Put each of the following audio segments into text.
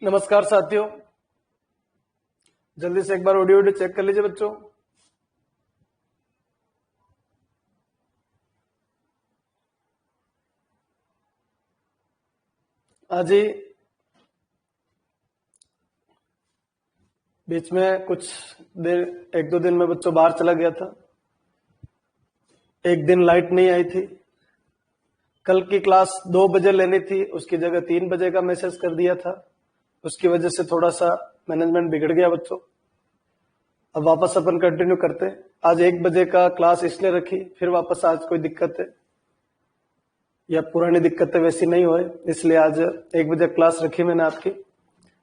नमस्कार साथियों, जल्दी से एक बार ऑडियो चेक कर लीजिए बच्चों। आज ही बीच में कुछ देर एक दो दिन में बच्चों बाहर चला गया था। एक दिन लाइट नहीं आई थी। कल की क्लास 2 बजे लेनी थी, उसकी जगह 3 बजे का मैसेज कर दिया था। उसकी वजह से थोड़ा सा मैनेजमेंट बिगड़ गया बच्चों। अब वापस अपन कंटिन्यू करते हैं। आज 1 बजे का क्लास इसलिए रखी, फिर वापस आज कोई दिक्कत है या पुरानी दिक्कतें वैसी नहीं होए, इसलिए आज 1 बजे क्लास रखी मैंने आपकी।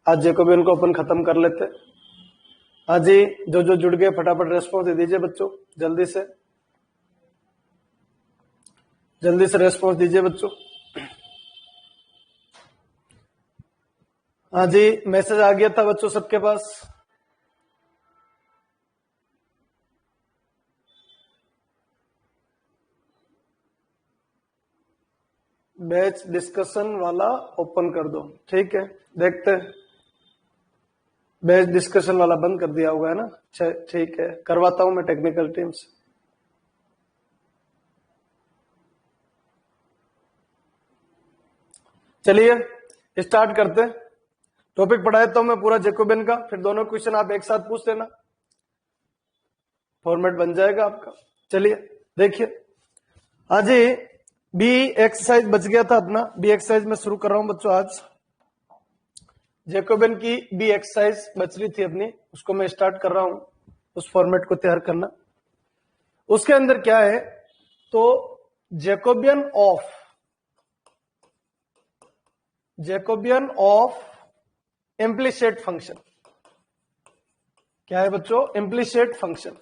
आज जैकोबियन को अपन खत्म कर लेते। आज ही जो जुड़ गए फटाफट रेस्पॉन्स दे दीजिए बच्चों, जल्दी से रेस्पॉन्स दीजिए बच्चों। हाँ जी, मैसेज आ गया था बच्चों सबके पास। बैच डिस्कशन वाला ओपन कर दो, ठीक है। देखते हैं, बैच डिस्कशन वाला बंद कर दिया होगा है ना। ठीक है, करवाता हूं मैं टेक्निकल टीम से। चलिए स्टार्ट करते हैं। टॉपिक पढ़ा देता हूं मैं पूरा जैकोबियन का, फिर दोनों क्वेश्चन आप एक साथ पूछ लेना, फॉर्मेट बन जाएगा आपका। चलिए देखिए, आज ही बी एक्सरसाइज बच गया था अपना। बी एक्सरसाइज में शुरू कर रहा हूं बच्चों। आज जैकोबियन की बी एक्सरसाइज बच रही थी अपनी, उसको मैं स्टार्ट कर रहा हूं, उस फॉर्मेट को तैयार करना। उसके अंदर क्या है, तो जैकोबियन ऑफ इम्प्लिसिट फंक्शन। क्या है बच्चों? Implicit function.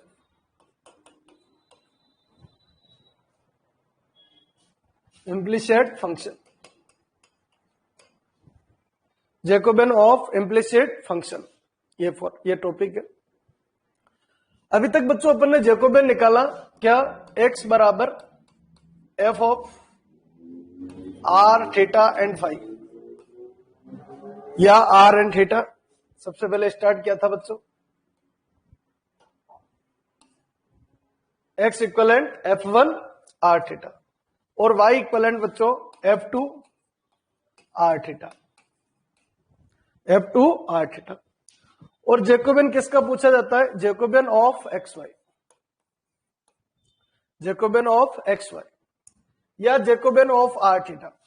Implicit function, Jacobian of implicit function, ये टॉपिक है। अभी तक बच्चों अपन ने जैकोबियन निकाला क्या? x बराबर f of r theta and phi, या आर एंड थीटा। सबसे पहले स्टार्ट किया था बच्चों, x equivalent F1 r theta और y इक्वलेंट बच्चों F2 r theta, F2 r theta. और जैकोबियन किसका पूछा जाता है? Jacobian of x y, Jacobian of x y या Jacobian of r theta,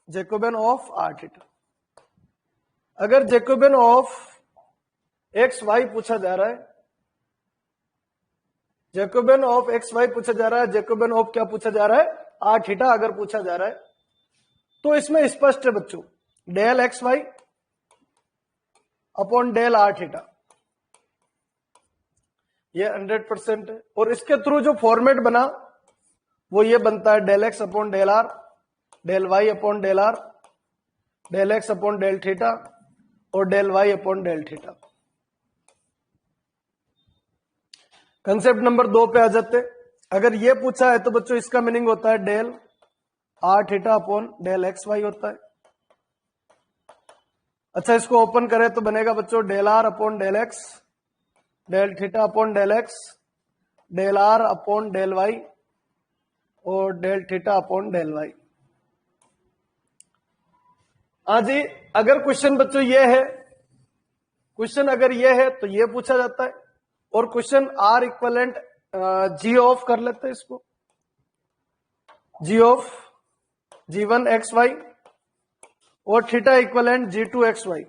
Jacobian of r theta. अगर जैकोबियन ऑफ एक्स वाई पूछा जा रहा है, जैकोबियन ऑफ एक्स वाई पूछा जा रहा है, जैकोबियन ऑफ क्या पूछा जा रहा है? आर थीटा अगर पूछा जा रहा है, तो इसमें स्पष्ट है बच्चों, del x y upon del r theta, ये 100% है। और इसके थ्रू जो फॉर्मेट बना वो ये बनता है, del x upon del r, del y upon del r, del x upon del theta और del y upon del theta. Concept number 2 पे आ जाते। अगर ये पूछा है तो बच्चों इसका मीनिंग होता है del r theta upon del x y होता है। अच्छा, इसको ओपन करें तो बनेगा बच्चों del r upon del x, del theta upon del x, del r upon del y और del theta upon del y. हाँ जी, अगर क्वेश्चन बच्चों ये है, क्वेश्चन अगर ये है तो ये पूछा जाता है। और question r equivalent g of कर लेते हैं इसको, g of G1 x y और theta equivalent G2 x y.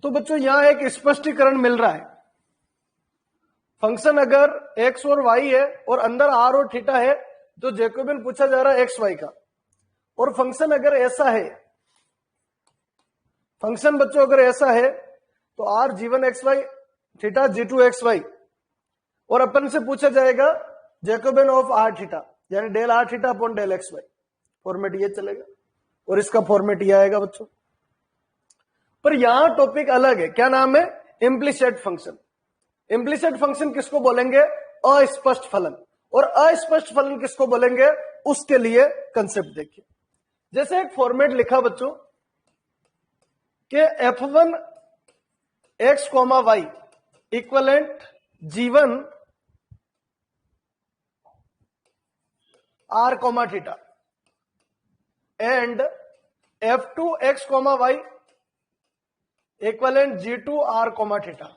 तो बच्चों यहां एक स्पष्टीकरण मिल रहा है। फंक्शन अगर x और y है और अंदर r और थीटा है, तो जैकोबियन पूछा जा रहा है एक्स वाई का। और फंक्शन अगर ऐसा है, फंक्शन बच्चों अगर ऐसा है तो r G1 x y, theta G2 x y, और अपन से पूछा जाएगा जैकोबियन ऑफ आर थीटा, यानी del r theta upon del x y. Format ये चलेगा और इसका फॉर्मेट ये आएगा बच्चों। पर यहां टॉपिक अलग है, क्या नाम है? Implicit function. इम्प्लिसिट फंक्शन किसको बोलेंगे? अस्पष्ट फलन। और अस्पष्ट फलन किसको बोलेंगे? उसके लिए कंसेप्ट देखिए। जैसे एक फॉर्मेट लिखा बच्चों, कि F1 x, y equivalent G1 r, theta and F2 x, y equivalent G2 r, theta.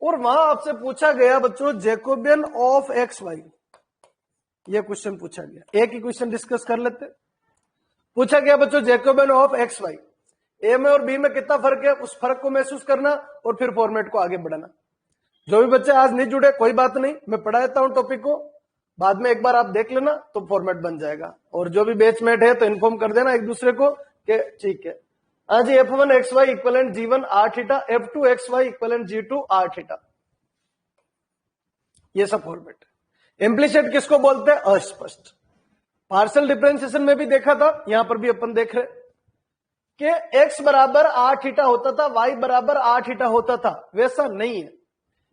और वहां आपसे पूछा गया बच्चों जैकोबियन ऑफ एक्स वाई, यह क्वेश्चन पूछा गया। एक ही क्वेश्चन डिस्कस कर लेते। पूछा गया बच्चों जैकोबियन ऑफ एक्स वाई, ए में और बी में कितना फर्क है, उस फर्क को महसूस करना और फिर फॉर्मेट को आगे बढ़ाना। जो भी बच्चे आज नहीं जुड़े कोई बात नहीं, मैं पढ़ा देता हूं टॉपिक को, बाद में एक बार आप देख लेना तो फॉर्मेट बन जाएगा। और जो भी बैचमेट है तो इन्फॉर्म कर देना एक दूसरे को कि ठीक है। हाँ जी, F1 XY equivalent G1 r theta, F2 XY equivalent G2 r theta, ये सब फॉर्मेट। इम्प्लीसिट किसको बोलते हैं? अस्पष्ट। पार्शियल डिफरेंशिएशन में भी देखा था, यहां पर भी अपन देख रहे कि x बराबर r थीटा होता था, y बराबर r थीटा होता था। वैसा नहीं है,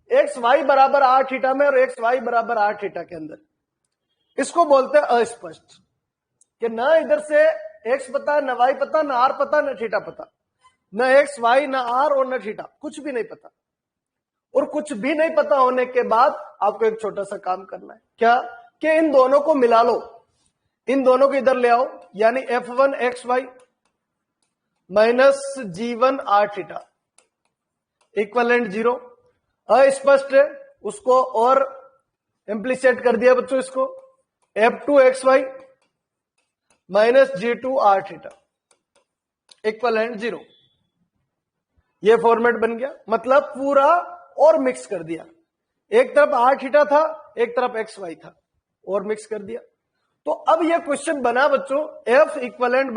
x y बराबर r थीटा में और x y बराबर r थीटा के अंदर, इसको बोलते हैं अस्पष्ट। कि ना इधर से x पता, न y पता, न r पता, न थीटा पता, न x y न r और न थीटा, कुछ भी नहीं पता। और कुछ भी नहीं पता होने के बाद आपको एक छोटा सा काम करना है, क्या कि इन दोनों को मिला लो, इन दोनों को इधर ले आओ, यानी F1 XY minus G1 r theta equivalent 0। अस्पष्ट है, उसको और इम्प्लीसिट कर दिया बच्चों, इसको F2 XY minus G2 r theta equivalent 0। ये फॉर्मेट बन गया, मतलब पूरा और मिक्स कर दिया। एक तरफ r थीटा था, एक तरफ XY था, और मिक्स कर दिया। तो अब ये क्वेश्चन बना बच्चों, F इक्वलेंट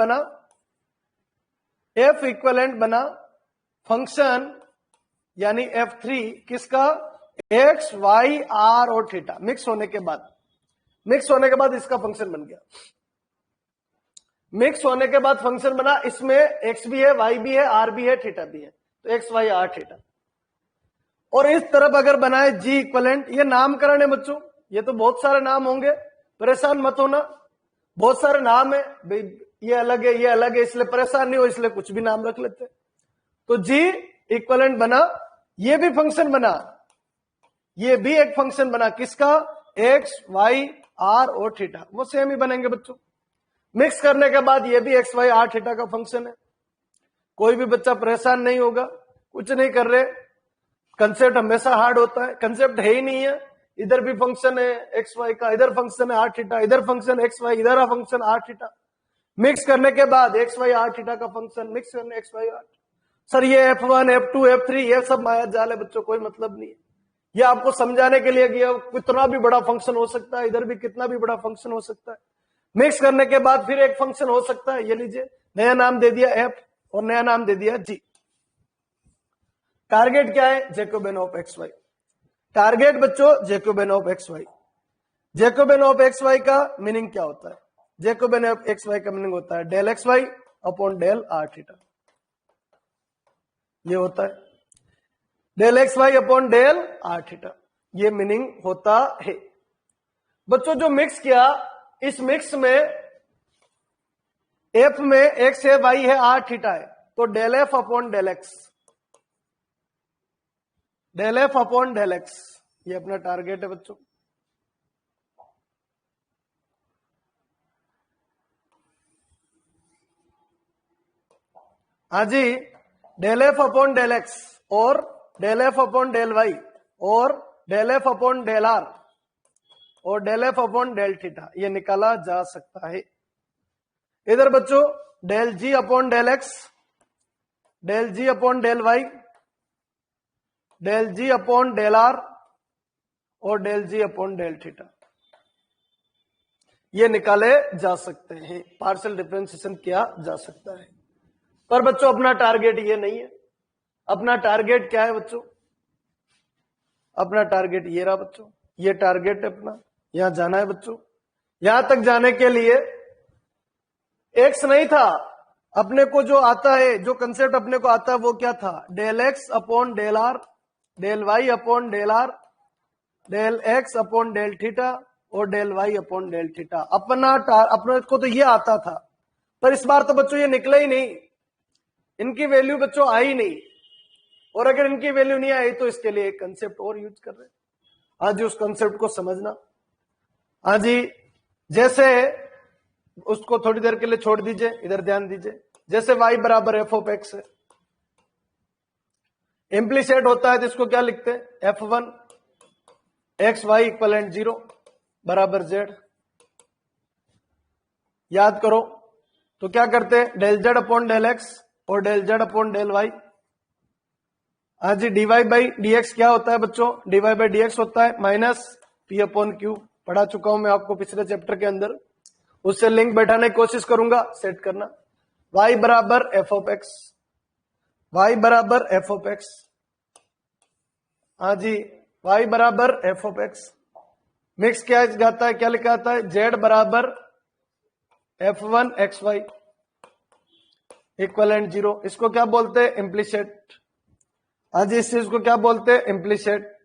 बना फंक्शन यानी F3 किसका? X, Y, R और थीटा मिक्स होने के बाद इसका फंक्शन बन गया। मिक्स होने के बाद फंक्शन बना, इसमें x भी है, y भी है, r भी है, थीटा भी है, तो x, y, r, थीटा। और इस तरफ अगर बनाए g इक्वलेंट, ये नामकरण है बच्चों, ये तो बहुत सारे नाम होंगे, परेशान मत होना, बहुत सारे नाम है भाई, ये अलग है, ये अलग है, इसलिए परेशान नहीं हो, इसलिए कुछ भी नाम रख लेते। तो g इक्वलेंट बना, ये भी फंक्शन बना, ये भी एक फंक्शन बना, किसका? x, y, r और थीटा, वो सेम ही बनेंगे बच्चों। मिक्स करने के बाद ये भी x, y, r, थीटा का फंक्शन है। कोई भी बच्चा परेशान नहीं होगा, कुछ नहीं कर रहे। कंसेप्ट हमेशा हार्ड होता है, कंसेप्ट है ही नहीं है। इधर भी फंक्शन है x, y का, इधर फंक्शन है r थीटा, इधर फंक्शन x, y, इधर फंक्शन r थीटा। मिक्स करने के बाद x, y, r थीटा का फंक्शन, मिक्स करने x, y, r। सर ये F1, F2, F3 ये सब माया जाल है बच्चों, कोई मतलब नहीं है। ये आपको समझाने के लिए गया, कितना भी बड़ा फंक्शन हो सकता है, इधर भी कितना भी बड़ा फंक्शन हो सकता है। मिक्स करने के बाद फिर एक फंक्शन हो सकता है, ये लीजिए, नया नाम दे दिया f और नया नाम दे दिया g। टारगेट क्या है? Jacobian of x y. Target बच्चों Jacobian of x y. Jacobian of x y का मीनिंग क्या होता है? जैकोबियन ऑफ एक्स वाई का मीनिंग होता है del x y upon del r theta, ये होता है del x y upon del r theta, ये मीनिंग होता है। बच्चों जो मिक्स किया, इस मिक्स में एफ में एक्स है, वाई है, आर थीटा है, तो del f upon del x, del f upon del x, ये अपना टारगेट है बच्चों। हाँ जी, del f upon del x और del f upon del y और del f upon del r और del f upon del theta, ये निकाला जा सकता है। इधर बच्चों del g upon del x, del g upon del y, del g upon del r और del g upon del theta, ये निकाले जा सकते हैं, पार्शियल डिफरेंशिएशन किया जा सकता है। पर बच्चों अपना टारगेट ये नहीं है। अपना टारगेट क्या है बच्चों? अपना टारगेट ये रहा बच्चों, ये टारगेट है अपना, यहां जाना है बच्चों। यहां तक जाने के लिए एक्स नहीं था, अपने को जो आता है, जो कंसेप्ट अपने को आता है वो क्या था? Del x upon del r, del y upon del r, del x upon del theta और del y upon del theta. अपने को तो ये आता था, पर इस बार तो बच्चों ये निकला ही नहीं। इनकी वैल्यू बच्चों आई नहीं, और अगर इनकी वैल्यू नहीं आई तो इसके लिए एक कंसेप्ट और यूज कर रहे हैं। आज उस कंसेप्ट को समझना। आज ही जैसे उसको थोड़ी देर के लिए छोड़ दीजिए, इधर ध्यान दीजिए। जैसे y बराबर एफ ऑफ एक्स है, इम्प्लीसेट होता है तो इसको क्या लिखते हैं, f1 एक्स वाई इक्वलेंट 0 बराबर z। याद करो तो क्या करते हैं, del z upon del x और del z upon del y. हाँ जी, डीवाई बाई डी एक्स क्या होता है बच्चों, डीवाई बाई डी एक्स होता है माइनस पी अपॉन क्यू। पढ़ा चुका हूं मैं आपको पिछले चैप्टर के अंदर, उससे लिंक बैठाने की कोशिश करूंगा, सेट करना। y बराबर एफ ऑफ एक्स, y बराबर एफ ऑफ एक्स। हाँ जी, y बराबर एफ ऑफ एक्स। मिक्स क्या जाता है, क्या लिखा जाता है, z बराबर f1 एक्स वाई इक्वलेंट 0। इसको क्या बोलते हैं, इम्प्लीसेट। आज इस चीज को क्या बोलते हैं, इम्प्लीसेट।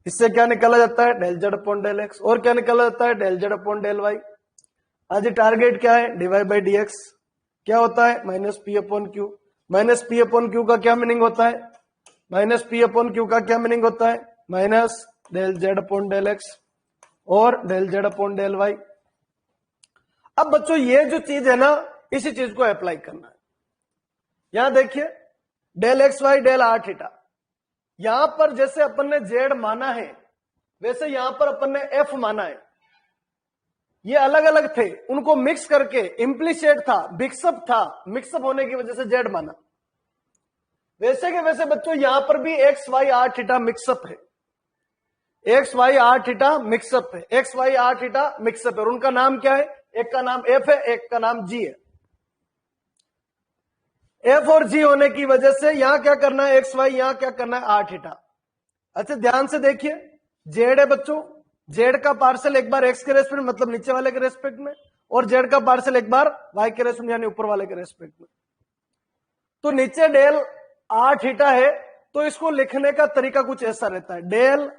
इससे क्या निकाला जाता है, del z upon del x, और क्या निकाला जाता है, del z upon del y. आज टारगेट क्या है, डीवाई बाई डी एक्स क्या होता है, minus p upon q. Minus p upon q का क्या मीनिंग होता है, माइनस पी अपॉन क्यू का क्या मीनिंग होता है, minus del z upon del x और del z upon del y. अब बच्चों ये जो चीज है ना, इसी चीज को अप्लाई करना है। यहां देखिए, del x y del r theta, यहां पर जैसे अपन ने जेड माना है वैसे यहां पर अपन ने एफ माना है। ये अलग अलग थे, उनको मिक्स करके इम्प्लीसेट था, मिक्सअप था, मिक्सअप होने की वजह से जेड माना। वैसे के वैसे बच्चों यहां पर भी x y r theta mixup है, x y r theta mixup है, x y r theta mixup है। और उनका नाम क्या है, एक का नाम एफ है, एक का नाम जी है। एफ और जी होने की वजह से यहां क्या करना है, एक्स वाई, यहां क्या करना है, आर थीटा। अच्छा ध्यान से देखिए, जेड है बच्चों, जेड का पार्सल एक बार एक्स के रेस्पेक्ट में, मतलब नीचे वाले के रेस्पेक्ट में, और जेड का पार्सल एक बार वाई के रेस्पेक्ट में, यानी ऊपर वाले के रेस्पेक्ट में। तो नीचे डेल आर थीटा है, तो इसको लिखने का तरीका कुछ ऐसा रहता है, del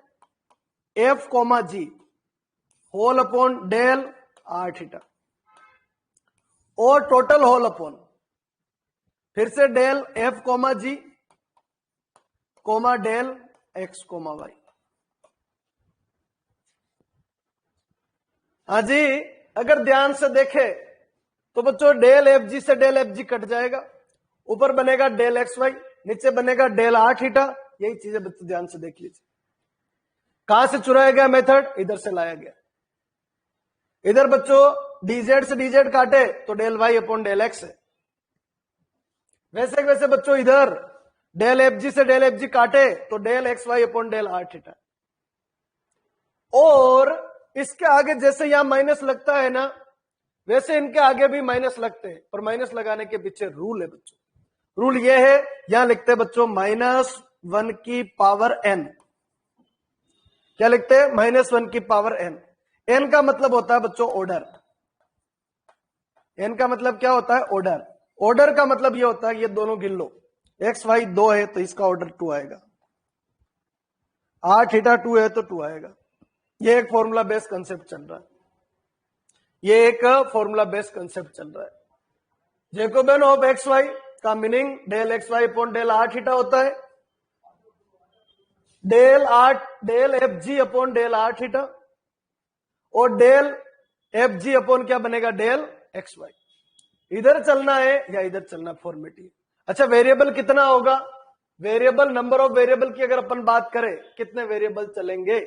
f comma g whole upon del r theta, और टोटल होल अपॉन फिर से del f comma g comma del x comma y. हाँ जी, अगर ध्यान से देखे तो बच्चों डेल एफ जी से डेल एफ जी कट जाएगा, ऊपर बनेगा डेल एक्स वाई, नीचे बनेगा डेल आर थीटा। यही चीजें बच्चों ध्यान से देख लीजिए। कहां से चुराया गया मेथड, इधर से लाया गया। इधर बच्चों डीजेड से डीजेड काटे तो del y upon del x है। वैसे बच्चों इधर डेल एफ जी से डेल एफ जी काटे तो del x y upon del r theta. और इसके आगे जैसे यहां माइनस लगता है ना, वैसे इनके आगे भी माइनस लगते हैं, पर माइनस लगाने के पीछे रूल है बच्चों। रूल ये है, यहां लिखते हैं बच्चों -1 की पावर n। क्या लिखते हैं, -1 की पावर n। n का मतलब होता है बच्चों ऑर्डर। n का मतलब क्या होता है, ऑर्डर। ऑर्डर का मतलब ये होता है कि ये दोनों गिन लो, एक्स वाई 2 है तो इसका ऑर्डर 2 आएगा, आर थीटा 2 है तो 2 आएगा। ये एक फॉर्मूला बेस्ड कंसेप्ट चल रहा है, ये एक फॉर्मूला बेस्ड कंसेप्ट चल रहा है। जैकोबियन ऑफ एक्स वाई का meaning del x y upon del r theta होता है, del f g upon del r theta, और डेल एफ जी अपॉन क्या बनेगा, डेल एक्स वाई। इधर चलना है या इधर चलना, फॉर्मेटिव। अच्छा वेरिएबल कितना होगा, वेरिएबल, नंबर ऑफ वेरिएबल की अगर अपन बात करें, कितने वेरिएबल चलेंगे,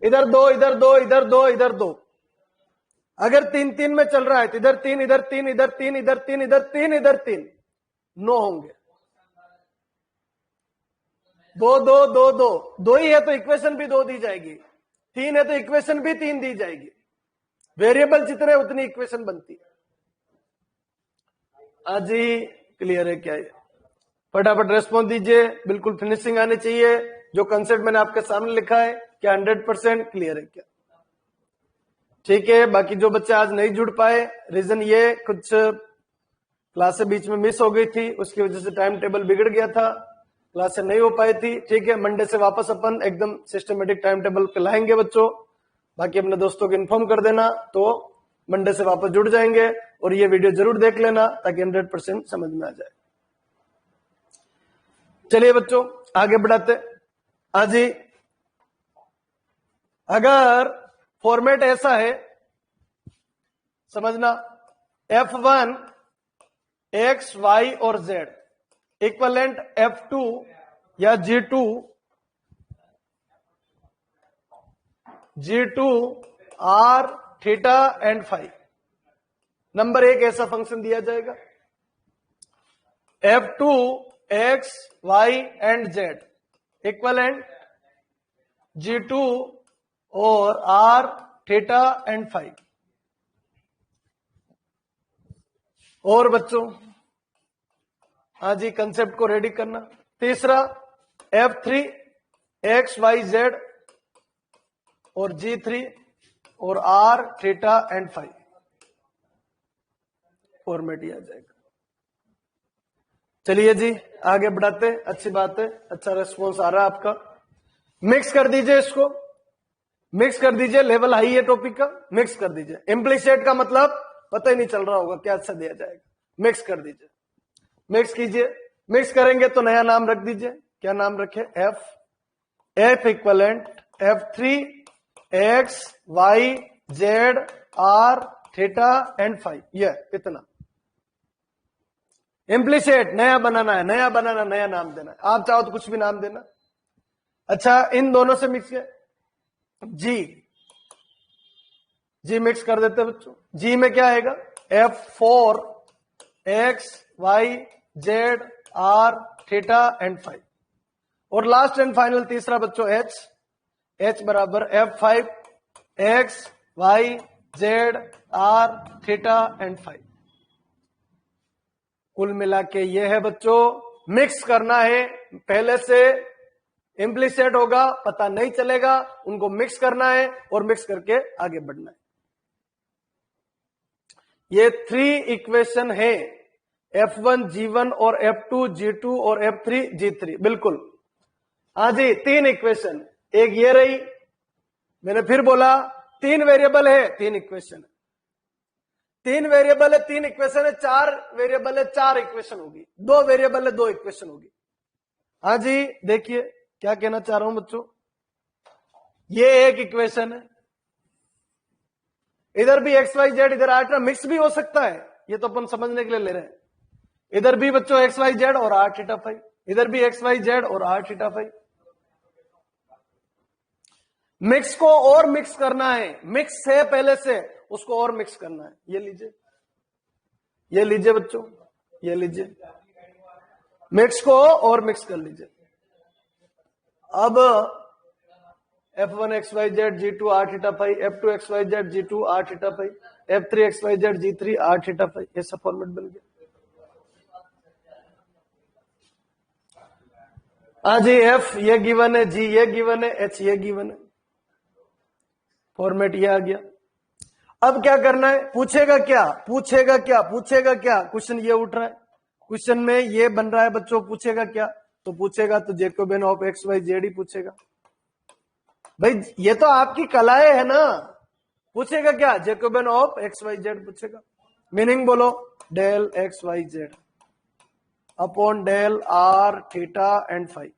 इधर 2, इधर 2, इधर 2, इधर 2। अगर 3-3 में चल रहा है तो इधर 3, इधर 3, इधर 3, इधर 3, इधर 3, इधर 3, 9 होंगे। 2 2 2 2 2 ही है तो इक्वेशन भी 2 दी जाएगी, 3 है तो इक्वेशन भी 3 दी जाएगी। वेरिएबल जितने उतनी इक्वेशन बनती है। आज ही क्लियर है क्या है, फटाफट रेस्पॉन्स दीजिए, बिल्कुल फिनिशिंग आनी चाहिए। जो कंसेप्ट मैंने आपके सामने लिखा है क्या 100% क्लियर है क्या, ठीक है। बाकी जो बच्चे आज नहीं जुड़ पाए, रीजन ये कुछ क्लासें बीच में मिस हो गई थी, उसकी वजह से टाइम टेबल बिगड़ गया था, क्लासें नहीं हो पाई थी, ठीक है। मंडे से वापस अपन एकदम सिस्टमेटिक टाइम टेबल पे लाएंगे बच्चों। बाकी अपने दोस्तों को इन्फॉर्म कर देना, तो मंडे से वापस जुड़ जाएंगे। और ये वीडियो जरूर देख लेना ताकि 100% समझ में आ जाए। चलिए बच्चों आगे बढ़ाते। हाँ जी, अगर फॉर्मेट ऐसा है समझना, F1 X Y और Z इक्वलेंट F2 या G2 R theta and phi. Number 1 ऐसा फंक्शन दिया जाएगा, F2 X Y and Z equivalent G2 और R थीटा एंड फाई। और बच्चों हाँ जी, कंसेप्ट को रेडी करना। तीसरा F3 X Y Z और G3 और R theta and phi. Format ही आ जाएगा। चलिए जी आगे बढ़ाते। अच्छी बात है, अच्छा रेस्पॉन्स आ रहा है आपका। मिक्स कर दीजिए इसको, मिक्स कर दीजिए, लेवल हाई है टॉपिक का, मिक्स कर दीजिए। इम्प्लीसेट का मतलब पता ही नहीं चल रहा होगा क्या अच्छा दिया जाएगा। मिक्स कर दीजिए, मिक्स कीजिए। मिक्स करेंगे तो नया नाम रख दीजिए। क्या नाम रखे? F equivalent F3 X Y Z R theta and phi. ये इतना इम्प्लीसेट नया बनाना है, नया बनाना, नया नाम देना है। आप चाहो तो कुछ भी नाम देना। अच्छा, इन दोनों से मिक्स किया, जी मिक्स कर देते हैं बच्चों। जी में क्या आएगा? F4 X Y Z R theta and phi. और लास्ट एंड फाइनल तीसरा बच्चों H बराबर F5 X Y Z R theta and phi. कुल मिला के ये है बच्चों, मिक्स करना है। पहले से इम्प्लीसेट होगा, पता नहीं चलेगा, उनको मिक्स करना है और मिक्स करके आगे बढ़ना है। ये 3 इक्वेशन है, F1 G1 और F2 G2 और F3 G3। बिल्कुल हाँ जी, 3 इक्वेशन। एक ये रही, मैंने फिर बोला 3 वेरिएबल है 3 इक्वेशन, 3 वेरिएबल है 3 इक्वेशन है, 4 वेरिएबल है 4 इक्वेशन होगी, 2 वेरिएबल है 2 इक्वेशन होगी। हाँ जी देखिए क्या कहना चाह रहा हूं बच्चों, ये एक इक्वेशन है, इधर भी एक्स वाई जेड, इधर आर मिक्स भी हो सकता है, ये तो अपन समझने के लिए ले रहे हैं। इधर भी बच्चों एक्स वाई जेड और आर थीटा फाई, इधर भी एक्स वाई जेड और आर थीटा फाई। मिक्स को और मिक्स करना है, मिक्स है पहले से, उसको और मिक्स करना है। ये लीजिए, ये लीजिए बच्चों, ये लीजिए, मिक्स को और मिक्स कर लीजिए। अब F1 XYZ G2 R theta phi, F2 XYZ G2 R theta phi, F3 XYZ G3 R theta phi. ऐसा फॉर्मेट बन गया। हाँ जी, F ये गिवन है, G ये गिवन है, H ये गिवन है। फॉर्मेट ये आ गया। अब क्या करना है? पूछेगा क्या, पूछेगा क्या, पूछेगा क्या? क्वेश्चन ये उठ रहा है, क्वेश्चन में ये बन रहा है बच्चों। पूछेगा क्या? तो पूछेगा तो Jacobian of x y z ही पूछेगा। भाई ये तो आपकी कलाएं है ना। पूछेगा क्या? Jacobian of x y z पूछेगा। मीनिंग बोलो, del x y z upon del r theta and phi.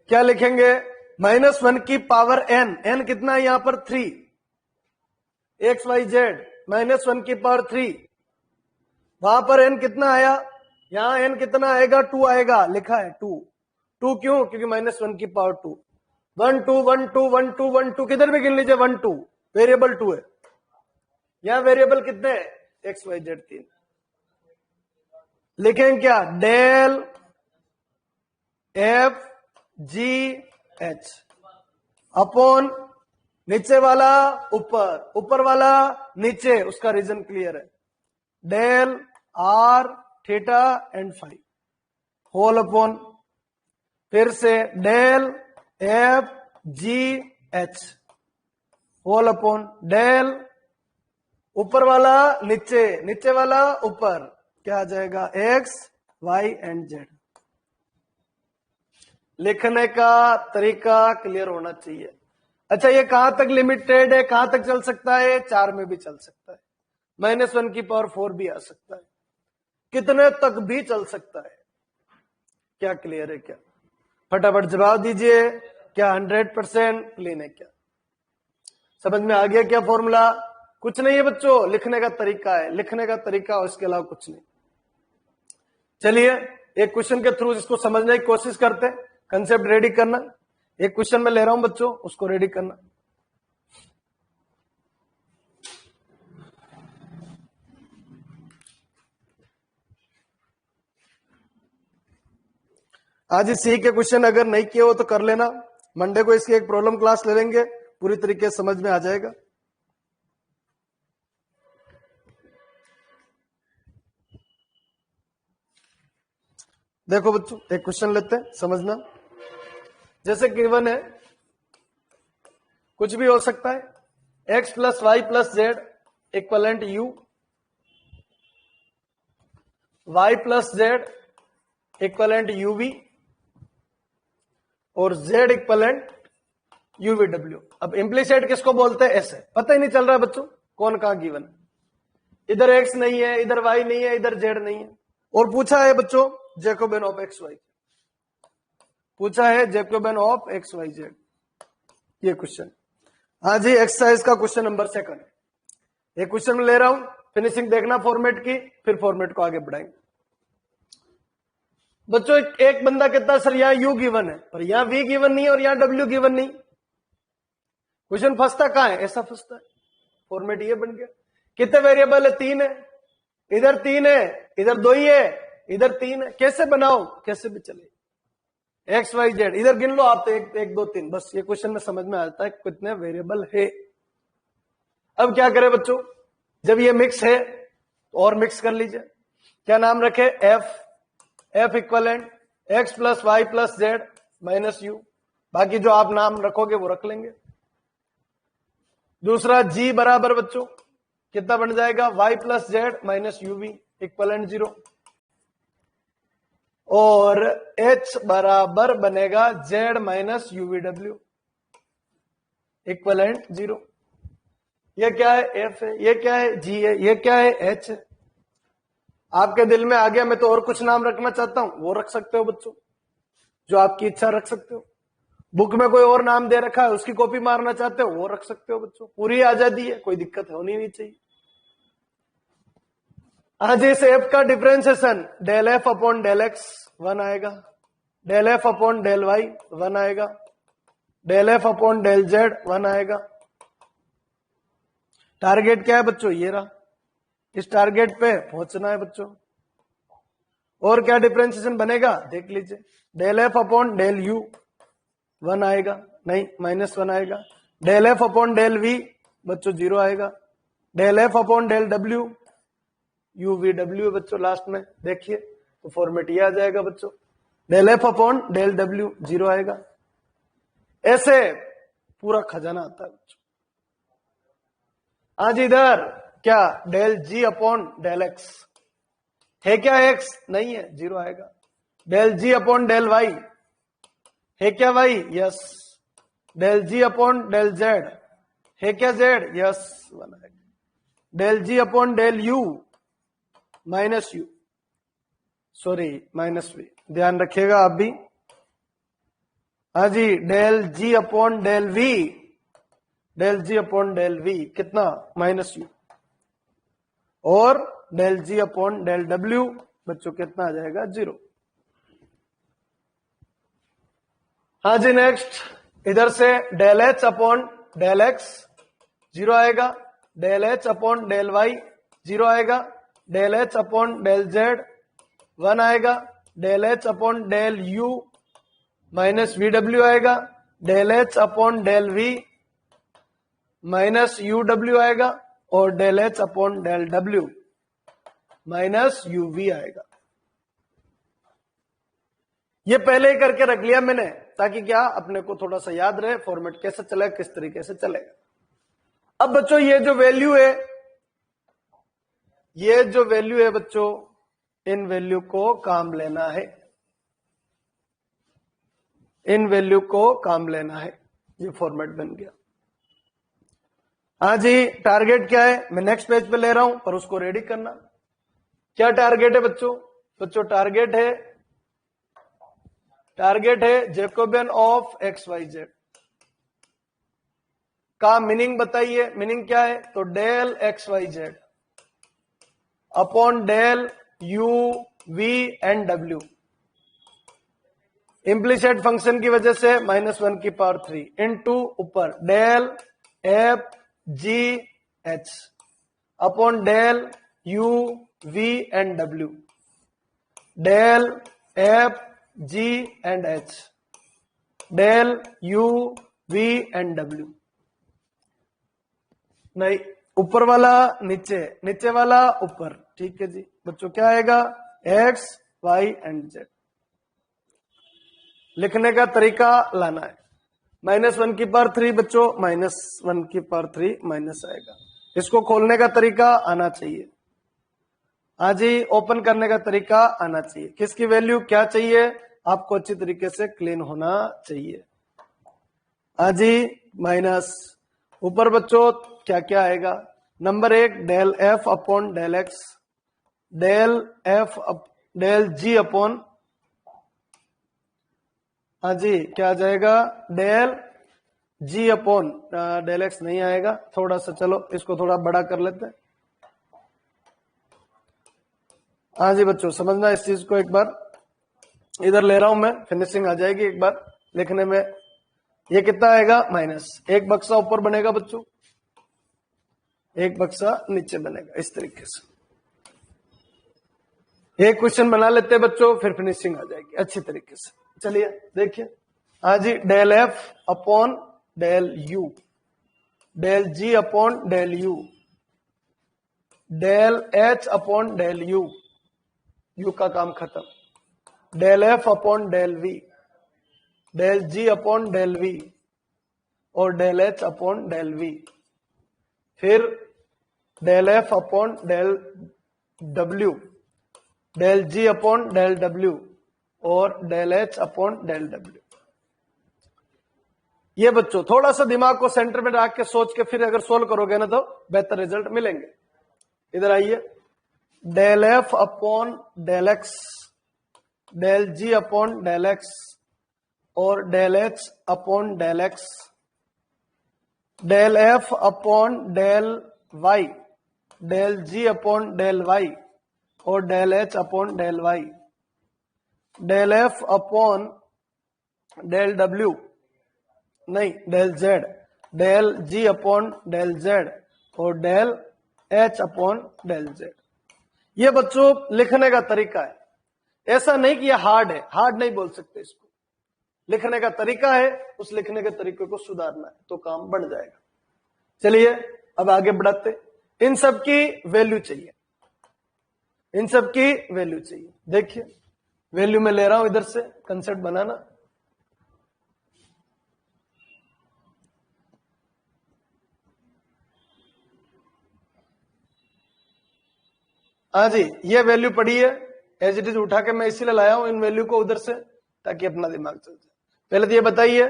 क्या लिखेंगे? -1 की पावर n, n कितना है यहां पर? 3, एक्स वाई जेड -1 की पावर 3। वहां पर n कितना आया? यहां n कितना आएगा? 2 आएगा, लिखा है 2। 2 क्यों? क्योंकि -1 की पावर 2। 1 2 1 2 1 2 1 2, किधर भी गिन लीजिए 1 2, वेरिएबल 2 है। यहां वेरिएबल कितने हैं? X y z 3। लिखेंगे क्या? Del f g h upon नीचे वाला ऊपर, ऊपर वाला नीचे, उसका रीजन क्लियर है, del r theta and phi whole upon फिर से del f g h whole upon del ऊपर वाला नीचे, नीचे वाला ऊपर, क्या आ जाएगा? X y and z. लिखने का तरीका क्लियर होना चाहिए। अच्छा, ये कहां तक लिमिटेड है, कहां तक चल सकता है? 4 में भी चल सकता है, -1⁴ भी आ सकता है, कितने तक भी चल सकता है। क्या क्लियर है क्या? फटाफट जवाब दीजिए, क्या 100% क्लीन है क्या? समझ में आ गया क्या फॉर्मूला? कुछ नहीं है बच्चों, लिखने का तरीका है, लिखने का तरीका, उसके अलावा कुछ नहीं। चलिए एक क्वेश्चन के थ्रू इसको समझने की कोशिश करते हैं। कंसेप्ट रेडी करना, एक क्वेश्चन में ले रहा हूं बच्चों, उसको रेडी करना। आज इस सी के क्वेश्चन अगर नहीं किए हो तो कर लेना, मंडे को इसकी एक प्रॉब्लम क्लास ले लेंगे, पूरी तरीके से समझ में आ जाएगा। देखो बच्चों एक क्वेश्चन लेते हैं, समझना। जैसे गिवन है, कुछ भी हो सकता है, x + y + z equivalent u, y + z equivalent uv और z इक्वलेंट uvw। अब इम्प्लीसिट किसको बोलते हैं? ऐसे पता ही नहीं चल रहा है बच्चों कौन कहां गिवन है। इधर x नहीं है, इधर y नहीं है, इधर z नहीं है। और पूछा है बच्चों जैकोबियन ऑफ xy, पूछा है जैकोबियन ऑफ xyz, ये क्वेश्चन। हाँ जी, एक्सरसाइज का क्वेश्चन नंबर 2 एक क्वेश्चन में ले रहा हूं, फिनिशिंग देखना फॉर्मेट की, फिर फॉर्मेट को आगे बढ़ाएंगे। बच्चों एक बंदा कहता सर यहां u गिवन है, पर यहां v गिवन नहीं और यहां w गिवन नहीं। क्वेश्चन फंसता कहां है? ऐसा फंसता है। फॉर्मेट ये बन गया, कितने वेरिएबल है? 3 है, इधर 3 है, इधर 2 ही है, इधर 3 है। कैसे बनाओ? कैसे भी चले, एक्स वाई जेड इधर गिन लो आप तो 1 2 3, बस ये क्वेश्चन में समझ में आता है कितने वेरिएबल है। अब क्या करें बच्चों, जब ये मिक्स है तो और मिक्स कर लीजिए। क्या नाम रखे? F equivalent x + y + z - u, बाकी जो आप नाम रखोगे वो रख लेंगे। दूसरा g बराबर बच्चों कितना बन जाएगा? y + z - uv इक्वलेंट 0, और h बराबर बनेगा z - uvw इक्वलेंट 0। ये क्या है? f है। ये क्या है? g है। ये क्या है? h है। आपके दिल में आ गया मैं तो और कुछ नाम रखना चाहता हूं, वो रख सकते हो बच्चों, जो आपकी इच्छा रख सकते हो। बुक में कोई और नाम दे रखा है, उसकी कॉपी मारना चाहते हो, वो रख सकते हो बच्चों, पूरी आजादी है, कोई दिक्कत होनी नहीं चाहिए। आज इस एफ का differentiation del f upon del x 1 आएगा, del f upon del y 1 आएगा, del f upon del z 1 आएगा। टारगेट क्या है बच्चों? ये रहा, इस टारगेट पे पहुंचना है बच्चों। और क्या डिफरेंशिएशन बनेगा देख लीजिए, del f upon del u 1 आएगा, नहीं -1 आएगा, del f upon del v बच्चों 0 आएगा, del f upon del w UVW बच्चों लास्ट में देखिए तो फॉर्मेट ये आ जाएगा बच्चों, del f upon del w 0 आएगा। ऐसे पूरा खजाना आता है बच्चों। आज इधर क्या? del g upon del x है क्या? x नहीं है, 0 आएगा। del g upon del y है क्या? y yes. del g upon del z है क्या? z यस, 1 आएगा। del g upon del u -u, sorry -v, ध्यान रखिएगा आप भी। हाँ जी, del g upon del v, del g upon del v कितना? -u, और del g upon del w बच्चों कितना आ जाएगा? 0। हाँ जी नेक्स्ट, इधर से del h upon del x 0 आएगा, del h upon del y 0 आएगा, del h upon del z 1 आएगा, del h upon del u -vw आएगा, del h upon del v -uw आएगा, और del h upon del w -uv आएगा। ये पहले ही करके रख लिया मैंने, ताकि क्या अपने को थोड़ा सा याद रहे फॉर्मेट कैसे चलेगा, किस तरीके से चलेगा। अब बच्चों ये जो वैल्यू है, ये जो वैल्यू है बच्चों, इन वैल्यू को काम लेना है, इन वैल्यू को काम लेना है। ये फॉर्मेट बन गया। हाँ जी, टारगेट क्या है मैं नेक्स्ट पेज पे ले रहा हूं, पर उसको रेडी करना। क्या टारगेट है बच्चों? बच्चों टारगेट है Jacobian of x y Z का मीनिंग बताइए। मीनिंग क्या है? तो del x y z upon del you we and W, implicit function की वजह से -1⁻³ इनटू ऊपर del f g h upon del you we and W, del f ji and H, del you we and W. नहीं, ऊपर वाला नीचे, नीचे वाला ऊपर। ठीक है जी बच्चों, क्या आएगा? X y and z. लिखने का तरीका लाना है। -1⁻³ बच्चों, -1⁻³ माइनस आएगा। इसको खोलने का तरीका आना चाहिए। हाँ जी, ओपन करने का तरीका आना चाहिए। किसकी वैल्यू क्या चाहिए? आपको अच्छी तरीके से क्लीन होना चाहिए। हाँ जी, माइनस ऊपर बच्चों क्या क्या आएगा? Number 1 del f upon del x, del g upon, हाँ जी क्या आ जाएगा? Del g upon del x नहीं आएगा। थोड़ा सा चलो इसको थोड़ा बड़ा कर लेते हैं। हाँ जी बच्चों, समझना इस चीज को। एक बार इधर ले रहा हूं मैं, फिनिशिंग आ जाएगी एक बार लिखने में। ये कितना आएगा? माइनस। एक बक्सा ऊपर बनेगा बच्चों, एक बक्सा नीचे बनेगा, इस तरीके से। एक क्वेश्चन बना लेते हैं बच्चों, फिर फिनिशिंग आ जाएगी अच्छी तरीके से। चलिए देखिए। हाँ जी, del f upon del u, del g upon del u, del h upon del u, u का काम खत्म, del f upon del v, del g upon del v और del h upon del v, फिर del f upon del डब्ल्यू, del g upon del डब्ल्यू और del h upon del डब्ल्यू। ये बच्चों थोड़ा सा दिमाग को सेंटर में रख के सोच के फिर अगर सोल्व करोगे ना तो बेहतर रिजल्ट मिलेंगे। इधर आइए, del f upon del x, del g upon del x और del h upon del x, del f upon del y, del g upon del y और del h upon del y, del f upon del डब्ल्यू, नहीं del z, del g upon del z और del h upon del z. ये बच्चों लिखने का तरीका है। ऐसा नहीं कि ये हार्ड है, हार्ड नहीं बोल सकते इसको। लिखने का तरीका है, उस लिखने के तरीके को सुधारना है तो काम बढ़ जाएगा। चलिए अब आगे बढ़ाते। इन सब की वैल्यू चाहिए, इन सब की वैल्यू चाहिए। देखिए वैल्यू में ले रहा हूं इधर से, कंसेप्ट बनाना। हाँ जी, ये वैल्यू पड़ी है एज इट इज, उठा के मैं इसीलिए लाया हूं इन वैल्यू को उधर से ताकि अपना दिमाग चल जाए। पहले तो ये बताइए,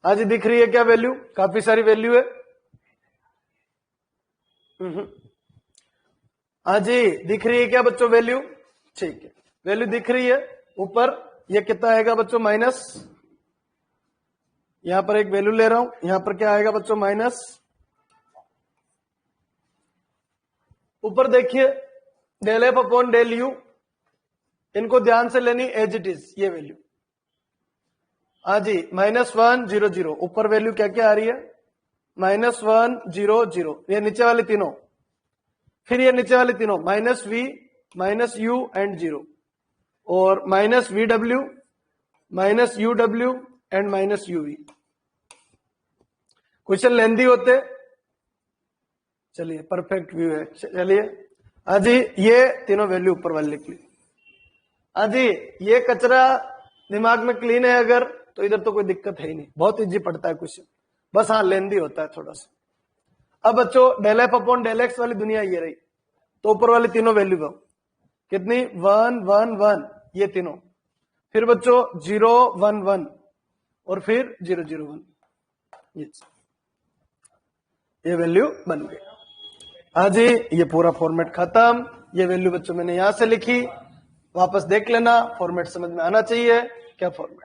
हाँ जी दिख रही है क्या वैल्यू? काफी सारी वैल्यू है। हाँ जी दिख रही है क्या बच्चों वैल्यू? ठीक है, वैल्यू दिख रही है ऊपर। ये कितना आएगा बच्चों? माइनस। यहां पर एक वैल्यू ले रहा हूं, यहां पर क्या आएगा बच्चों? माइनस। ऊपर देखिए del f upon del u, इनको ध्यान से लेनी एज इट इज ये वैल्यू। हाँ जी -1 0 0, ऊपर वैल्यू क्या क्या आ रही है? -1 0 0, ये नीचे वाली तीनों, फिर ये नीचे वाली तीनों -v, -u एंड 0 और -vw, -uw and -uv। Question लेंदी होते, चलिए परफेक्ट व्यू है। चलिए हाँ जी, ये तीनों वैल्यू ऊपर वाली लिख ली। हाँ जी, ये कचरा दिमाग में क्लीन है अगर, तो इधर तो कोई दिक्कत है ही नहीं, बहुत इजी पड़ता है क्वेश्चन, बस हाँ लेंदी होता है थोड़ा सा। अब बच्चों del f upon del x वाली दुनिया ये रही, तो ऊपर वाली तीनों वैल्यू दो कितनी? 1 1 1, ये तीनों। फिर बच्चों 0 1 1 और फिर 0 0 1। ये वैल्यू बन गई। हाँ जी, ये पूरा फॉर्मेट खत्म। ये वैल्यू बच्चों मैंने यहां से लिखी, वापस देख लेना, फॉर्मेट समझ में आना चाहिए। क्या फॉर्मेट,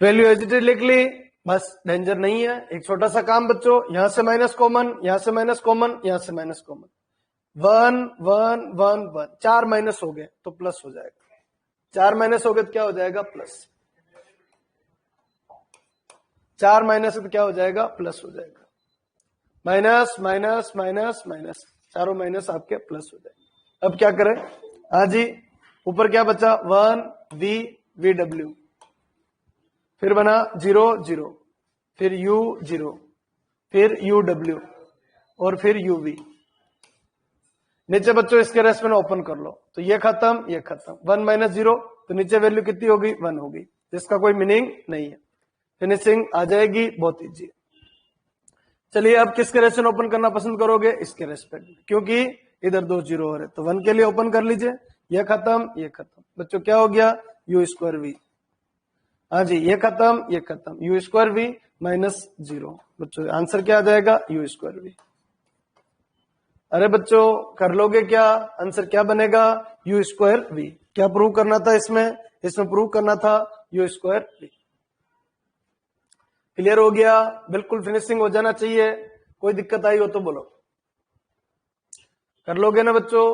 वैल्यू एजिटेड लिख ली, बस डेंजर नहीं है। एक छोटा सा काम बच्चों, यहां से माइनस कॉमन, यहां से माइनस कॉमन, यहां से माइनस कॉमन, 1 1 1 1, 4 माइनस हो गए तो प्लस हो जाएगा, 4 माइनस हो गए तो क्या हो जाएगा, प्लस, 4 माइनस तो क्या हो जाएगा, प्लस हो जाएगा, माइनस माइनस माइनस माइनस, चारों माइनस आपके प्लस हो जाएंगे। अब क्या करें, हाँ जी, ऊपर क्या बचा, 1 v v w, फिर बना 0 0, फिर u 0, फिर u w, और फिर u v। नीचे बच्चों इसके रेस्ट में ओपन कर लो, तो ये खत्म, ये खत्म, 1 माइनस 0, तो नीचे वैल्यू कितनी होगी, 1 होगी, जिसका कोई मीनिंग नहीं है। फिनिशिंग आ जाएगी, बहुत इजी। चलिए अब किसके रेशन ओपन करना पसंद करोगे, इसके रेस्पेक्ट में, क्योंकि इधर 2 0 हो रहे, तो 1 के लिए ओपन कर लीजिए। ये खत्म, ये खत्म, बच्चों क्या हो गया, यू स्क्वायर वी। हाँ जी, ये खत्म, ये खत्म, यू स्क्वायर वी माइनस 0, बच्चों आंसर क्या आ जाएगा, यू स्क्वायर वी। अरे बच्चों कर लोगे क्या, आंसर क्या बनेगा, यू स्क्वायर वी। क्या प्रूव करना था इसमें, इसमें प्रूव करना था यू स्क्वायर वी। क्लियर हो गया, बिल्कुल फिनिशिंग हो जाना चाहिए। कोई दिक्कत आई हो तो बोलो, कर लोगे ना बच्चों,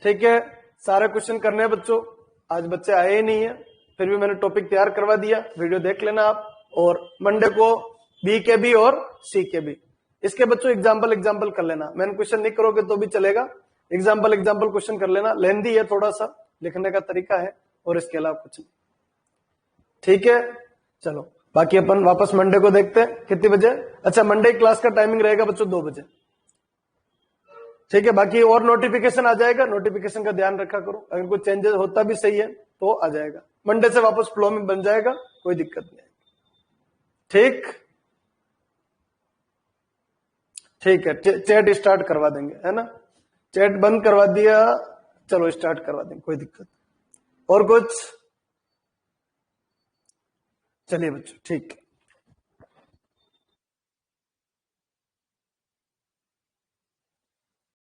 ठीक है। सारे क्वेश्चन करने हैं बच्चों, आज बच्चे आए ही नहीं है, फिर भी मैंने टॉपिक तैयार करवा दिया, वीडियो देख लेना आप। और मंडे को बी के भी और सी के भी, इसके बच्चों एग्जाम्पल कर लेना। मैंने क्वेश्चन नहीं करोगे तो भी चलेगा, एग्जाम्पल क्वेश्चन कर लेना, लेंदी है थोड़ा सा, लिखने का तरीका है, और इसके अलावा कुछ नहीं, ठीक है। चलो बाकी अपन वापस मंडे को देखते हैं, कितने बजे, अच्छा मंडे क्लास का टाइमिंग रहेगा बच्चों 2 बजे, ठीक है। बाकी और नोटिफिकेशन आ जाएगा, नोटिफिकेशन का ध्यान रखा करो, अगर कोई चेंजेस होता भी सही है तो आ जाएगा, मंडे से वापस फ्लो में बन जाएगा, कोई दिक्कत नहीं आएगी, ठीक है। चैट स्टार्ट करवा देंगे, है ना, चैट बंद करवा दिया, चलो स्टार्ट करवा देंगे, कोई दिक्कत। और कुछ, चलिए बच्चों ठीक है।